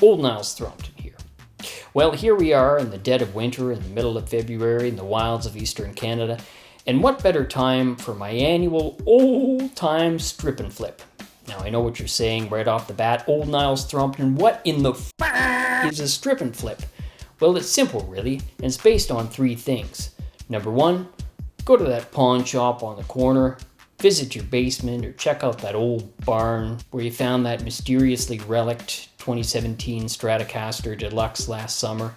Old Niles Thrompton here. Well, here we are in the dead of winter, in the middle of February, in the wilds of eastern Canada, and what better time for my annual old-time strip and flip. Now, I know what you're saying right off the bat, Old Niles Thrompton, what in the is a strip and flip? Well, it's simple, really, and it's based on 3 things. Number 1, go to that pawn shop on the corner, visit your basement, or check out that old barn where you found that mysteriously relict 2017 Stratocaster Deluxe last summer.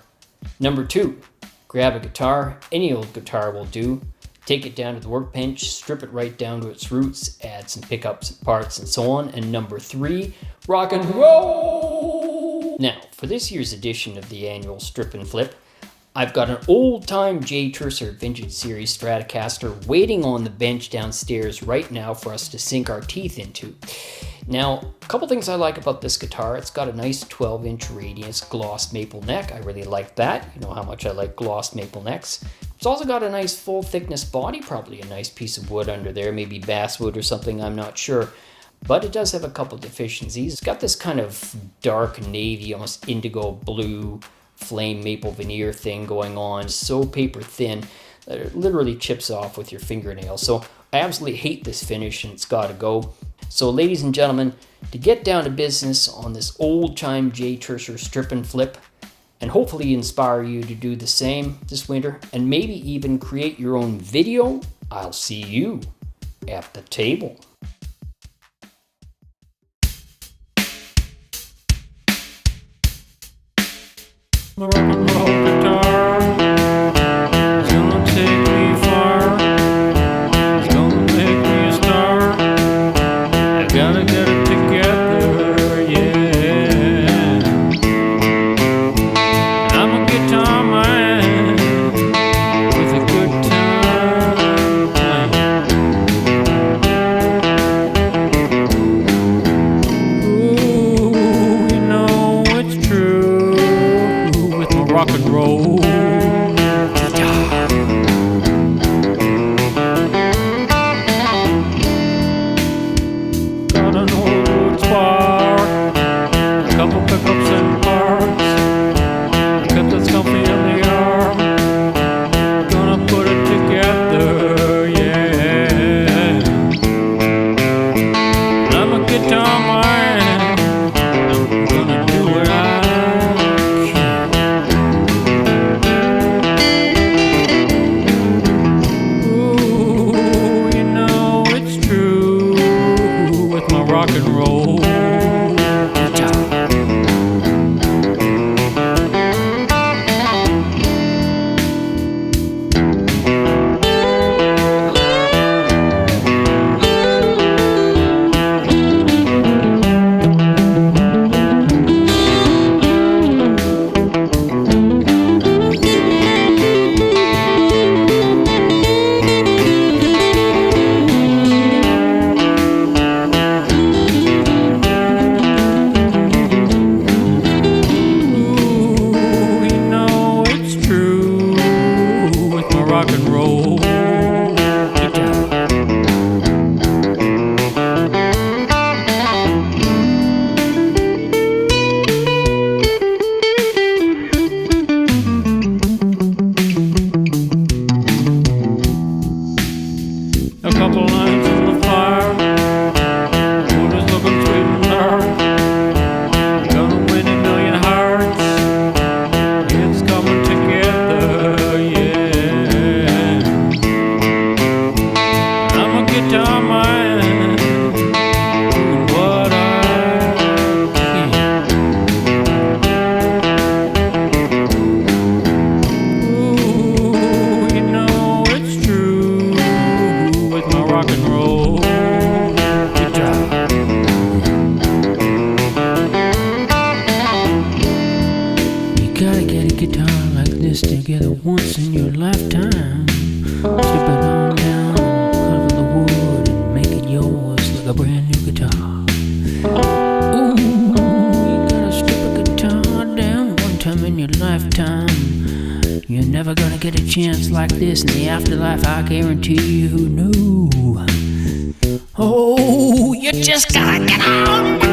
Number 2, grab a guitar, any old guitar will do, take it down to the workbench, strip it right down to its roots, add some pickups and parts and so on. And number 3, rock and roll! Now, for this year's edition of the annual Strip and Flip, I've got an old-time Jay Turser Vintage Series Stratocaster waiting on the bench downstairs right now for us to sink our teeth into. Now, a couple things I like about this guitar. It's got a nice 12-inch radius gloss maple neck. I really like that. You know how much I like gloss maple necks. It's also got a nice full-thickness body, probably a nice piece of wood under there, maybe basswood or something, I'm not sure. But it does have a couple deficiencies. It's got this kind of dark navy, almost indigo blue flame maple veneer thing going on, so paper thin that it literally chips off with your fingernails. So I absolutely hate this finish and it's got to go. So ladies and gentlemen, to get down to business on this old-time Jay Turser strip and flip, and hopefully inspire you to do the same this winter, and maybe even create your own video, I'll see you at the table. The rock and roll guitar is gonna take me far. It's gonna make me a star. I gotta get it together, yeah. I'm a guitar man with a good time playing. Ooh, you know it's true. Rock and roll. Got an old wood spar, a couple pickups and parts, a cup that's comfy in the arm. Gonna put it together, yeah. I'm a guitar man, gonna do what I rock and roll. Rock and roll. A couple lines in the fire, wood is looking sweet and dark. Gonna win a million hearts. It's coming together, yeah. I'm a guitar man, doing what I can. Ooh, you know it's true with my rock and roll guitar. You gotta get a guitar like this together once in your lifetime. Strip it on down, cover the wood, and make it yours like a brand new guitar. Ooh, you gotta strip a guitar down one time in your lifetime. You're never gonna get a chance like this in the afterlife, I guarantee you. No. Oh, you just gotta get on now.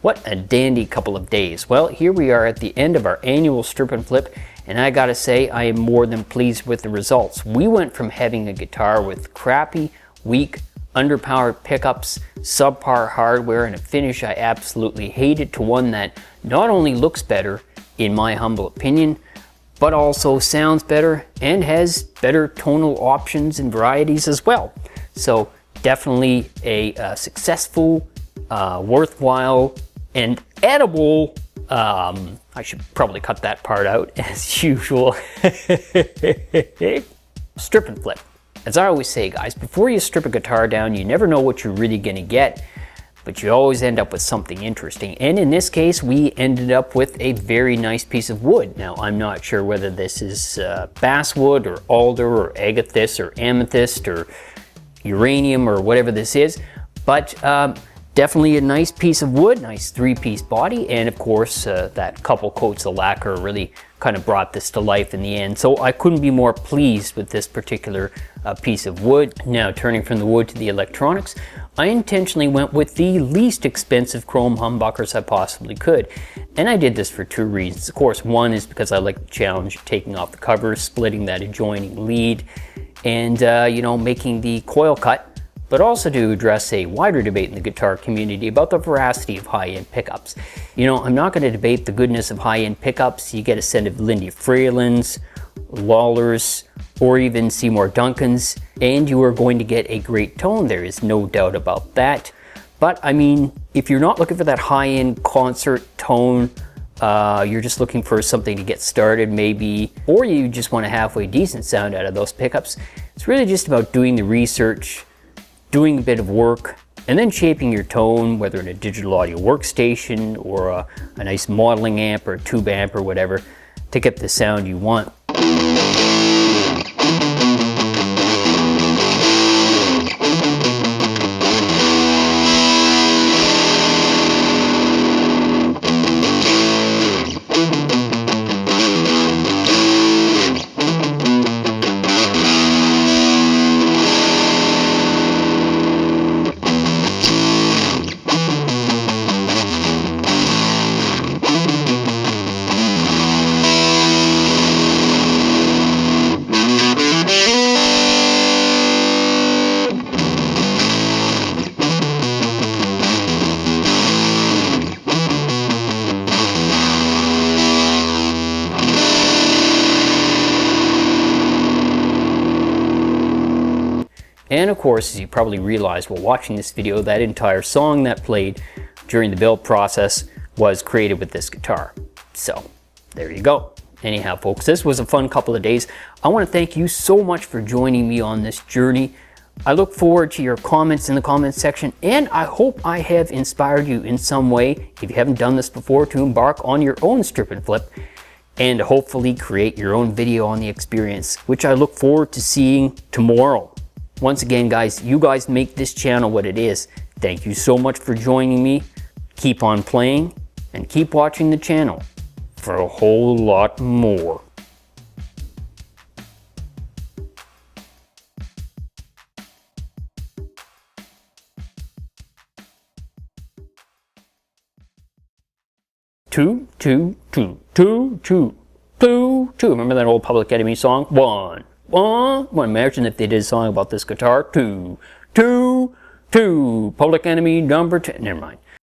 What a dandy couple of days. Well, here we are at the end of our annual strip and flip, and I gotta say I am more than pleased with the results. We went from having a guitar with crappy, weak, underpowered pickups, subpar hardware, and a finish I absolutely hated to one that not only looks better, in my humble opinion, but also sounds better and has better tonal options and varieties as well. So definitely a successful, worthwhile, and edible, I should probably cut that part out as usual, strip and flip. As I always say, guys, before you strip a guitar down, you never know what you're really gonna get, but you always end up with something interesting. And in this case, we ended up with a very nice piece of wood. Now, I'm not sure whether this is basswood or alder or agathis or amethyst or uranium or whatever this is, but definitely a nice piece of wood, nice 3-piece body, and of course that couple coats of lacquer really kind of brought this to life in the end. So I couldn't be more pleased with this particular piece of wood. Now, turning from the wood to the electronics, I intentionally went with the least expensive chrome humbuckers I possibly could. And I did this for 2 reasons. Of course, one is because I like the challenge of taking off the cover, splitting that adjoining lead, and you know, making the coil cut, but also to address a wider debate in the guitar community about the veracity of high-end pickups. You know, I'm not going to debate the goodness of high-end pickups. You get a set of Lindy Fralins, Lawlers, or even Seymour Duncans, and you are going to get a great tone. There is no doubt about that. But I mean, if you're not looking for that high-end concert tone, you're just looking for something to get started maybe, or you just want a halfway decent sound out of those pickups, it's really just about doing the research, doing a bit of work, and then shaping your tone, whether in a digital audio workstation or a nice modeling amp or a tube amp or whatever, to get the sound you want. And of course, as you probably realized while watching this video, that entire song that played during the build process was created with this guitar. So there you go. Anyhow, folks, this was a fun couple of days. I want to thank you so much for joining me on this journey. I look forward to your comments in the comments section, and I hope I have inspired you in some way, if you haven't done this before, to embark on your own strip and flip and hopefully create your own video on the experience, which I look forward to seeing tomorrow. Once again, guys, you guys make this channel what it is. Thank you so much for joining me. Keep on playing and keep watching the channel for a whole lot more. Two, two, two, two, two, two, two. Remember that old Public Enemy song? One. Well, imagine if they did a song about this guitar. 2, 2, 2. Public Enemy number 10. Never mind.